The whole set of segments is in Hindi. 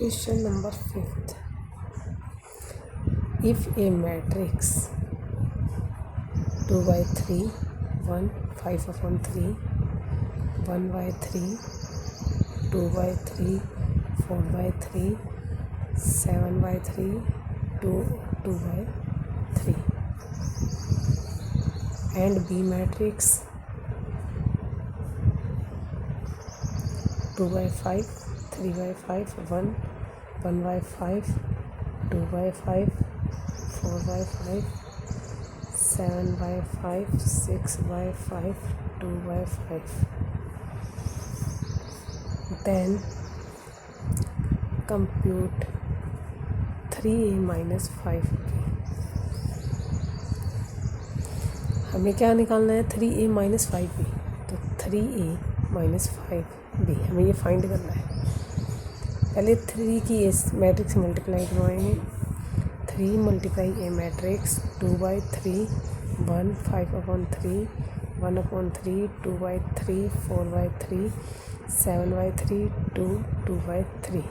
Question number 5th. If a matrix 2 by 3, 1, 5 upon 3, 1 by 3, 2 by 3, 4 by 3, 7 by 3, 2 by 3, and B matrix 2 by 5, 3 by 5, 1 by 5, 2 by 5, 4 by 5, 7 by 5, 6 by 5, 2 by 5. Then compute 3a minus 5b. हमें क्या निकालना है? 3a minus 5b. तो 3a माइनस 5b हमें ये फाइंड करना है. पहले 3 की इस मैट्रिक्स मल्टीप्लाई करवाएंगे. 3 multiply A matrix 2 by 3, 1, 5 upon 3, 1 upon 3, 2 by 3, 4 by 3, 7 by 3, 2 by 3.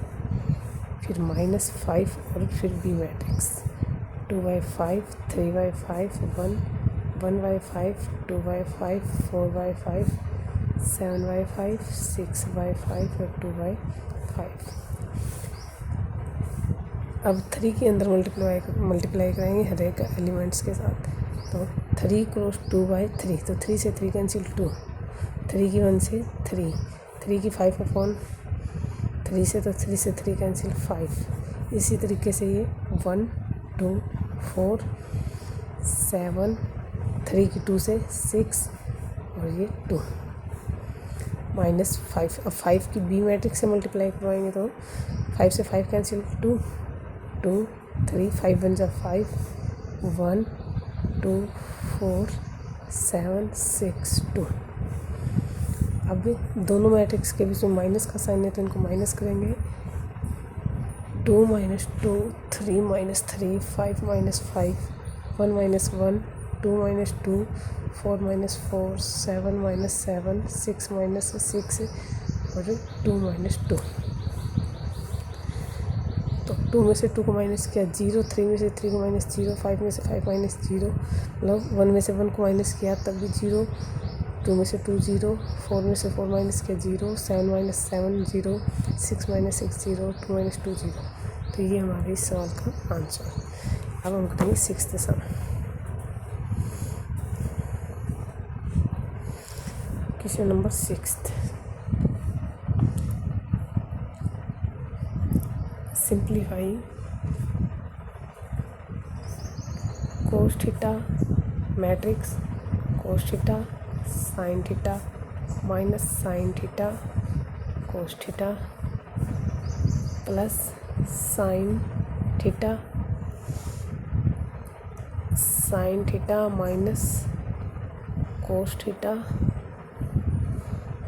फिर माइनस 5 और फिर B matrix 2 by 5, 3 by 5, 1 by 5, 2 by 5, 4 by 5, 7 by 5, 6 by 5 और 2 by 5. अब 3 के अंदर मल्टीप्लाई कराएंगे हर एक एलिमेंट्स के साथ. तो 3 क्रॉस 2 by 3, तो 3 से 3 कैंसिल 2, 3 की 1 से 3, 3 की 5 अपॉन 3 से, तो 3 से 3 कैंसिल 5. इसी तरीके से ये 1, 2, 4, 7, 3 की 2 से 6 और ये 2 माइनस 5. अब 5 की बी मैट्रिक्स से मल्टीप्लाई करवाएंगे तो 5 से 5 कैंसिल 2, 3, 5 1 जा 5, 1, 2, 4, 7, 6, 2. अब दोनों मैट्रिक्स के बीच में माइनस का साइन है तो इनको माइनस करेंगे. 2 minus 2, 3 minus 3, 5 minus 5, 1 minus 1, 2 minus 2, 4 minus 4, 7 minus 7, 6 minus 6 और 2 minus 2. तो 2 में से 2 को माइनस किया 0, 3 में से 3 को माइनस 0, 5 में से 5 माइनस 0, मतलब 1 में से 1 को माइनस किया तब भी 0, 2 में से 2 0, 4 में से 4 माइनस किया 0, 7 माइनस 7 0, 6 माइनस 6 0, 2 माइनस 2 0. तो ये हमारे इस सवाल का आंसर. अब हम करेंगे 6th sum. Question number 6th. Simplify cos theta matrix cos theta sine theta minus sine theta cos theta plus sine theta minus cos theta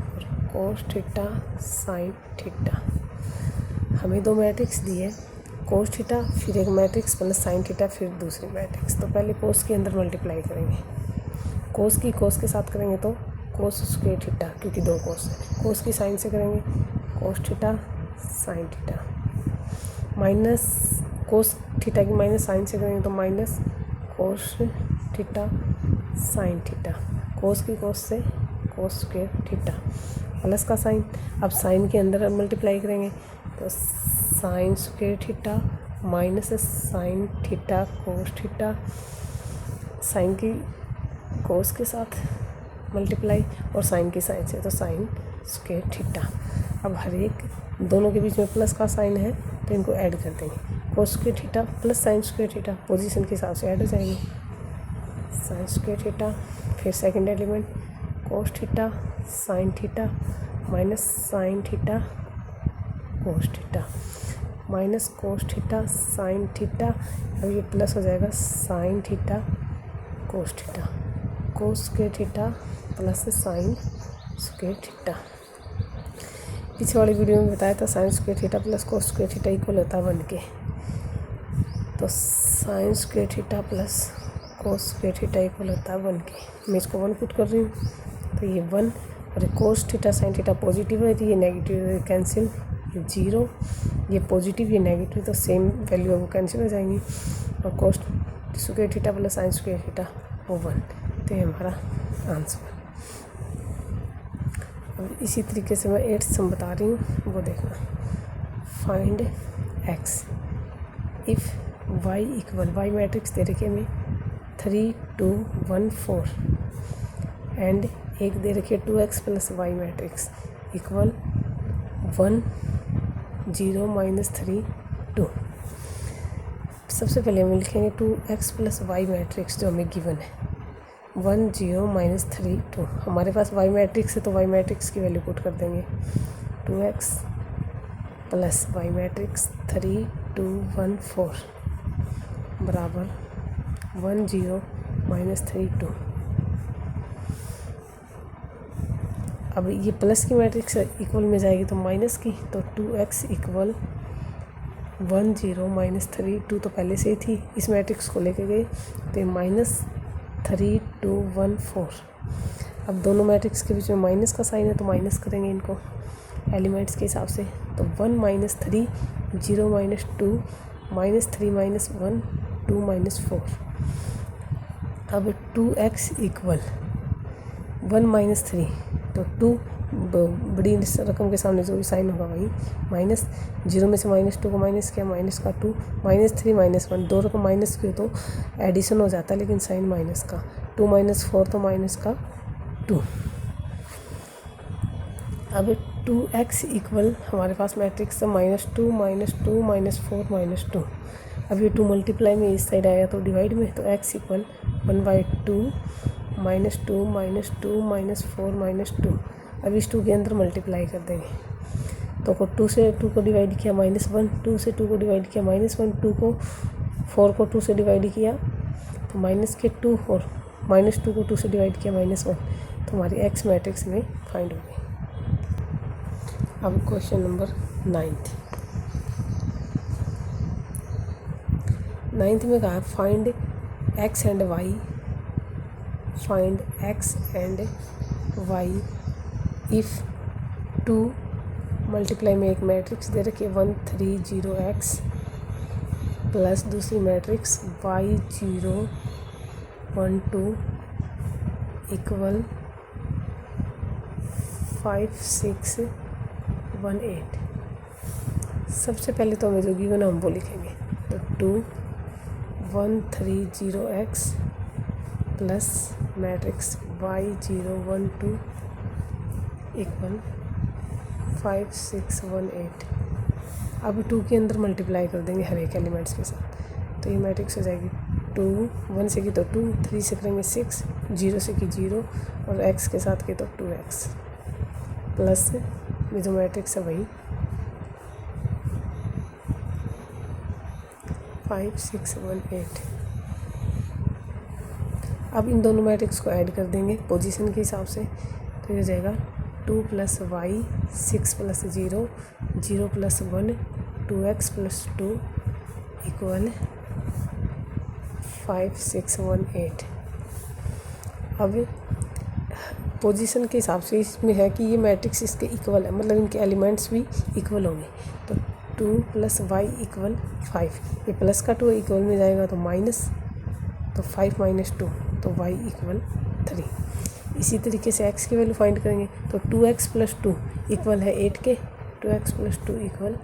और कोस थीटा साइन थीटा. हमें दो मैट्रिक्स दी है. कोस थीटा फिर एक मैट्रिक्स प्लस साइन थीटा फिर दूसरी मैट्रिक्स. तो पहले कोस के अंदर मल्टीप्लाई करेंगे. कोस की कोस के साथ करेंगे तो कोस स्क्वायर थीटा, क्योंकि दो कोस है. कोस की साइन से करेंगे cos theta sine theta. Minus cos theta की माइनस साइन से करेंगे तो minus cos theta sine theta. Cos की कोस से कोस स्क्वायर थीटा प्लस का साइन. अब साइन के अंदर मल्टीप्लाई करेंगे तो sine square theta minus sine theta cos theta. Sine की कोस के साथ मल्टीप्लाई और साइन की साइन से तो साइन स्क्वायर थीटा. अब हर एक दोनों के बीच में प्लस का साइन है तो इनको ऐड कर देंगे. कोस square theta plus sign square theta position के हिसाब से ऐड हो जाएंगे. साइन स्क्वायर थीटा फिर सेकंड एलिमेंट कोस theta sine theta minus sine theta cos theta minus cos theta sine theta. अब ये प्लस हो जाएगा साइन थीटा कोस थीटा. कोस square theta plus sign square theta. पीछे वाली वीडियो में बताया था sign square theta plus cos square theta equal होता है 1 के. तो sine square theta plus cos square theta equal होता है 1 के. मैं इसको 1 पुट कर रही हूँ तो ये 1 और cos theta sine theta positive है तो ये नेगेटिव कैंसिल ये 0, ये पॉजिटिव ये नेगेटिव, तो सेम वैल्यू है वो कैंसिल हो जाएंगी। और कोस square theta plus sign square theta वो 1, तो ये हमारा आंसर। अब इसी तरीके से मैं 8th सम बता रही हूँ, वो देखना। Find x if y equal, y matrix दे रखी है हमें 3 2 1 4 एंड एक दे रखी है 2x plus Y matrix equal 1 0 -3 2। सबसे पहले हम लिखेंगे 2x प्लस वाई मैट्रिक्स जो हमें गिवन है 1 0 -3 2। हमारे पास वाई मैट्रिक्स है तो वाई मैट्रिक्स की वैल्यू पुट कर देंगे 2x प्लस वाई मैट्रिक्स 3 2 1 4 बराबर 1 0 -3 2। अब ये प्लस की मैट्रिक्स इक्वल में जाएगी तो माइनस की, तो 2x इक्वल 1 0 -3 2 तो पहले से ही थी, इस मैट्रिक्स को लेके गए तो -3 2 1 4। अब दोनों मैट्रिक्स के बीच में माइनस का साइन है तो माइनस करेंगे इनको एलिमेंट्स के हिसाब से, तो 1 -3 0 -2 -3 -1 2 -4। अब 2x इक्वल 1 -3, तो 2 बड़ी रकम के सामने जो भी साइन होगा वही माइनस, 0 में से -2 को माइनस किया, माइनस का 2 -3 -1, दो रकम माइनस की हो तो एडिशन हो जाता है लेकिन साइन माइनस का, 2 -4 तो माइनस का 2। अब 2x इक्वल हमारे पास मैट्रिक्स है -2 -2 -4 -2। अब ये 2 मल्टीप्लाई में इस साइड आया तो डिवाइड में, तो x इक्वल 1/2 -2 -2 -4 -2। अब इस 2 के अंदर मल्टीप्लाई कर देंगे, तो 2 से 2 को डिवाइड किया -1, 2 से 2 को डिवाइड किया -1, 2 को 4 को 2 से डिवाइड किया तो माइनस के 2 और -2 को 2 से डिवाइड किया -1, तो हमारी एक्स मैट्रिक्स में फाइंड होगी। अब क्वेश्चन नंबर 9th में कहा find x and y, find x and y if 2 multiply में एक मैट्रिक्स दे रखी है 1 3 0 x प्लस दूसरी मैट्रिक्स y 0 1 2 इक्वल 5 6 1 8। सबसे पहले तो हमें जो गिवन है हम वो लिखेंगे, तो 2 1 3 0 x plus matrix y 0 1 2 equal 5 6 1 8। अब 2 के अंदर मल्टीप्लाई कर देंगे हर एक एलिमेंट्स के साथ, तो ये मैट्रिक्स हो जाएगी 2 1 से की तो 2, 3 से करेंगे 6, 0 से की 0 और x के साथ की तो 2x प्लस ये जो मैट्रिक्स है वही 5 6 1 8। अब इन दोनों मैट्रिक्स को ऐड कर देंगे पोजीशन के हिसाब से, तो ये हो जाएगा 2 + y 6 + 0 0 + 1 2x + 2 इक्वल 5 6 1 8। अब पोजीशन के हिसाब से इसमें है कि ये मैट्रिक्स इसके इक्वल है, मतलब इनके एलिमेंट्स भी इक्वल होंगे, तो 2 + y इक्वल 5, ये प्लस का 2 इक्वल में जाएगा तो माइनस, तो 5 - 2 तो y इक्वल 3। इसी तरीके से x की वैल्यू फाइंड करेंगे, तो 2x + 2 इक्वल है 8 के, 2x + 2 इक्वल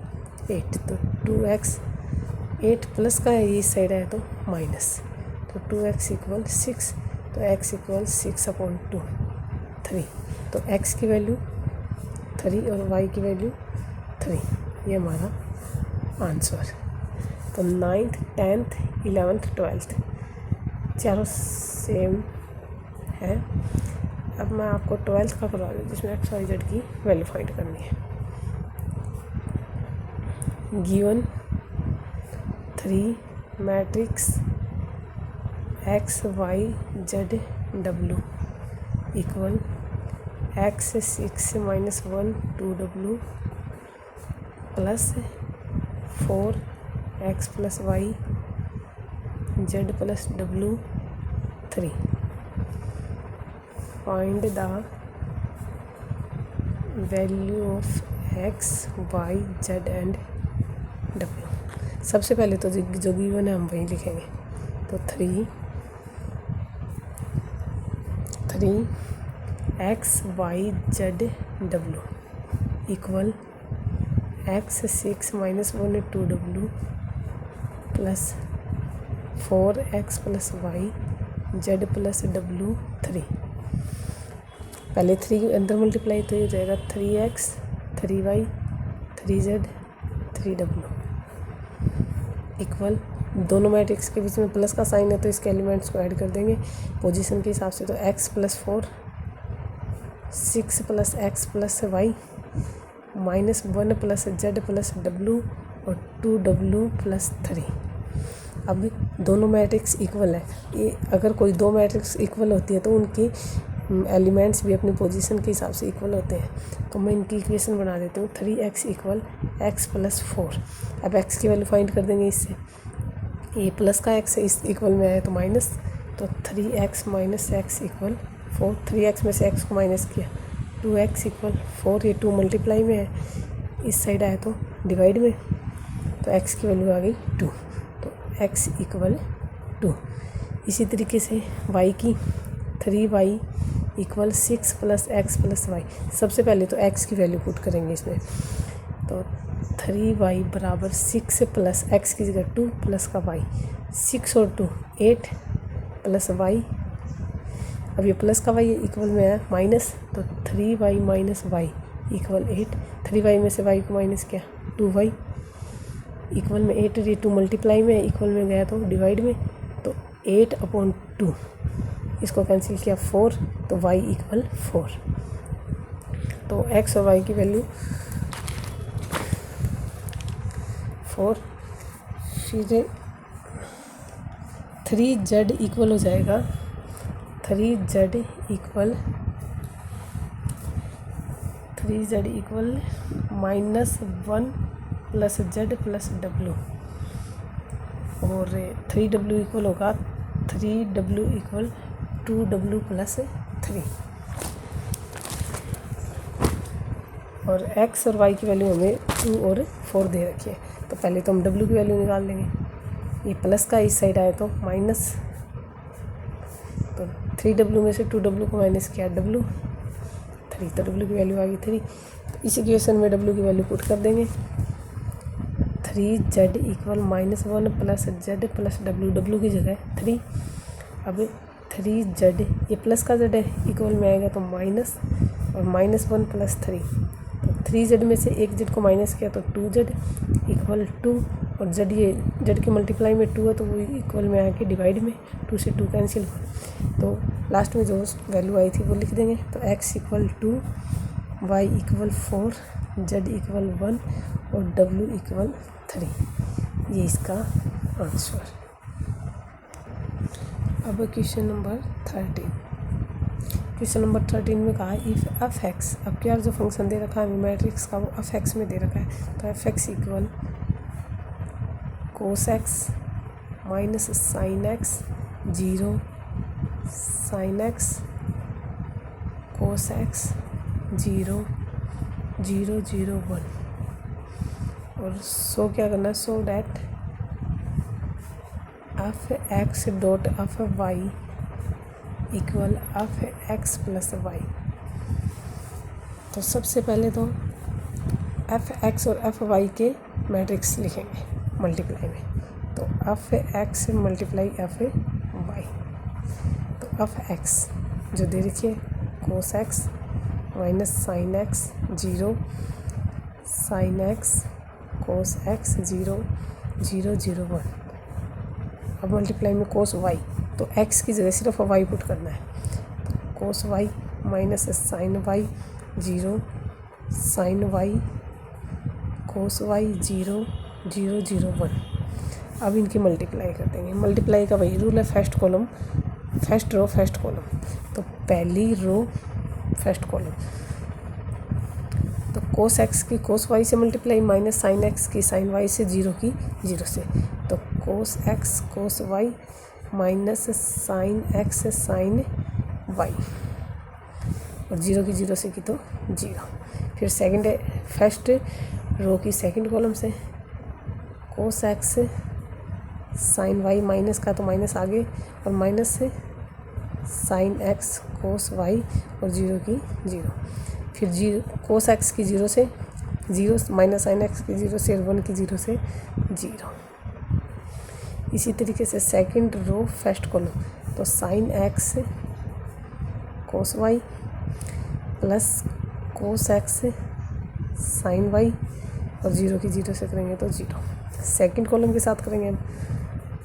8, तो 2x 8 प्लस का है ये इस साइड है तो माइनस, तो 2x इक्वल 6, तो x इक्वल 6/2 3, तो x की वैल्यू 3 और y की वैल्यू 3, ये हमारा आंसर। तो 9th 10th 11th 12th चारों सेम है। अब मैं आपको 12th का करवा दूँ जिसमें XYZ की वैल्यू फाइंड करनी है। Given 3 matrix x y z w equal x 6 - 1 2w plus 4 x + y z + w 3। Find the value of x y z and डब्ल्यू। सबसे पहले तो जो गिवन है हम वही लिखेंगे। तो थ्री एक्स वाई जेड डब्ल्यू equal x 6 - 1 2w plus 4x + y z plus डब्ल्यू 3। पहले 3 अंदर मल्टीप्लाई तो ये हो जाएगा 3x 3y 3z 3w equal, दोनों मैट्रिक्स के बीच में प्लस का साइन है तो इसके एलिमेंट्स को ऐड कर देंगे पोजीशन के हिसाब से। तो x + 4 6 + x + y -1 + z + w और 2w + 3। अब दोनों मैट्रिक्स इक्वल है, ये अगर कोई दो मैट्रिक्स इक्वल होती है तो उनकी एलिमेंट्स भी अपनी पोजीशन के हिसाब से इक्वल होते हैं। तो मैं इनकी इक्वेशन बना देती हूँ। 3x equal x + 4। अब x की वैल्यू फाइंड कर देंगे इससे। ये प्लस का x है, इस इक्वल में आया तो माइनस, तो 3x - x इक्वल 4। 3x में से x को माइनस किया 2x इक्वल 4। ये 2 मल्टीप्लाई में है, इस साइड आया तो डिवाइड में, तो x की वैल्यू आ गई 2। तो x इक्वल 2। इसी तरीके से y की 3y इक्वल 6 + x + y। सबसे पहले तो x की वैल्यू पुट करेंगे इसमें। तो 3y बराबर 6 + x की जगह 2 प्लस का y, 6 और 2 8 प्लस y। अब ये प्लस का y इक्वल में है माइनस, तो 3y - y इक्वल 8। 3y में से y को माइनस किया 2y इक्वल में 8। ये 2 मल्टीप्लाई में, इक्वल में गया तो डिवाइड में, तो 8/2 इसको कैंसिल किया 4, तो y इक्वल 4। तो x और y की वैल्यू 4। फिर 3z इक्वल हो जाएगा, 3z इक्वल -1 + z + w और 3w इक्वल होगा 3w इक्वल 2w + 3। और x और y की वैल्यू हमें 2 और 4 दे रखी है। तो पहले तो हम w की वैल्यू निकाल लेंगे। ये प्लस का इस साइड आया तो माइनस, तो 3w में से 2w को माइनस किया w 3, तो w की वैल्यू आ गई 3। तो इस इक्वेशन में w की वैल्यू पुट कर देंगे। 3z इक्वल -1 + z + w की जगह 3। अब 3z, ये प्लस का z है, इक्वल में आएगा तो माइनस, और -1 + 3, तो 3z में से एक z को माइनस किया तो 2z इक्वल 2, और z, ये z की मल्टीप्लाई में 2 है तो वो इक्वल में आके डिवाइड में 2 से 2 कैंसिल हुआ। तो लास्ट में जो वैल्यू आई थी वो लिख देंगे। तो x equal 2, y equal 4, z equal 1 और w इक्वल 3। ये इसका आंसर। अब क्वेश्चन नंबर 13। क्वेश्चन नंबर 13 में कहा इफ़ f(x), अब क्या जो फंक्शन दे रखा है मैट्रिक्स का वो f(x) में दे रखा है। तो f(x) equal cos x - sin x 0 sin x cos x 0 0 0 1। और सो क्या करना है, so that f(x) dot f(y) equal f(x + y)। तो सबसे पहले तो f(x) और f(y) के मैट्रिक्स लिखेंगे मल्टीप्लाई में। तो f(x) × f(y)। तो f(x) जो दे रखिए cos x - sin x 0 sin x cos x 0 0 0 1। अब मल्टीप्लाई में cos y, तो x की जगह सिर्फ y पुट करना है। तो cos y - sin y 0 sin y cos y 0 0 0 1। अब इनकी मल्टीप्लाई कर देंगे। मल्टीप्लाई का वही रूल है, first column first row first column. तो पहली रो फर्स्ट कॉलम, तो cos x की cos y से मल्टीप्लाई माइनस sin x की sin y से 0 की 0 से। तो cos x cos y minus sin x sin y। और 0 की 0 से की तो 0। फिर फर्स्ट रो की सेकंड कॉलम से cos x sine y, minus का तो माइनस आगे और माइनस से साइन एक्स कोस वाई और 0 की 0। फिर 0 कोस एक्स की 0 से 0 माइनस साइन एक्स की 0 से 1 की 0 से 0। इसी तरीके से सेकंड रो फर्स्ट कॉलम तो sine x cos y plus cos x sine y और 0 की 0 से करेंगे तो 0। सेकंड कॉलम के साथ करेंगे हम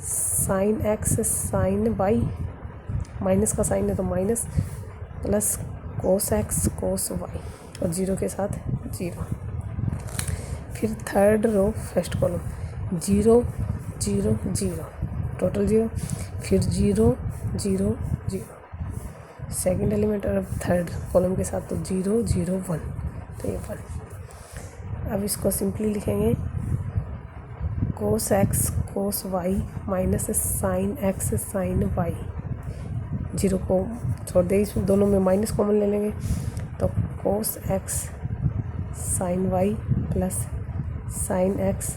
sine x sine y, minus का साइन है तो minus, plus cos x cos y और 0 के साथ 0। फिर third row first column 0 0 0 total 0, फिर 0 0 0 सेकंड एलिमेंट और थर्ड कॉलम के साथ तो 0 0 1, तो ये 1। अब इसको सिंपली लिखेंगे cos x cos y minus sine x sine y, 0 को छोड़ दे, इसमें दोनों में माइनस कॉमन ले लेंगे तो cos x sine y plus sine x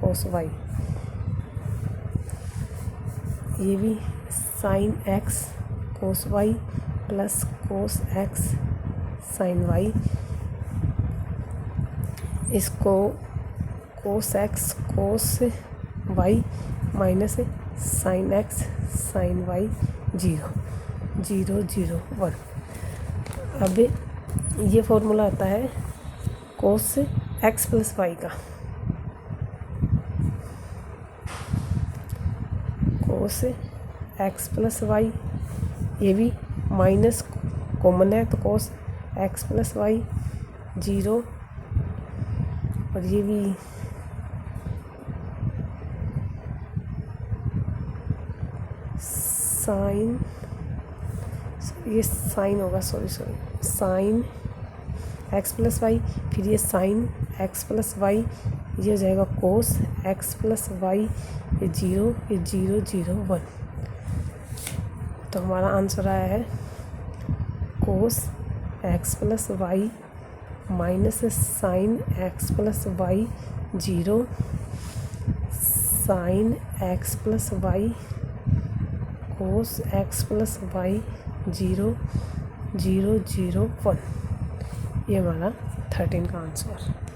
cos y, ये भी sine x cos y plus cos x sine y, इसको cos x cos y minus sine x sine y 0 0 0 1। अब ये फॉर्मूला आता है कोस एक्स प्लस वाई का, कोस एक्स प्लस वाई, ये भी माइनस कॉमन है तो कोस एक्स प्लस वाई 0, और ये भी साइन, ये साइन होगा, sorry sine x plus y, फिर ये साइन एक्स प्लस वाई, ये हो जाएगा कोस एक्स प्लस वाई, ये 0 ये 0 0 1। तो हमारा आंसर आया है cos x plus y minus sine x plus y 0 sine x plus y cos x plus y 0 0 0 1। ये हमारा 13 का आंसर।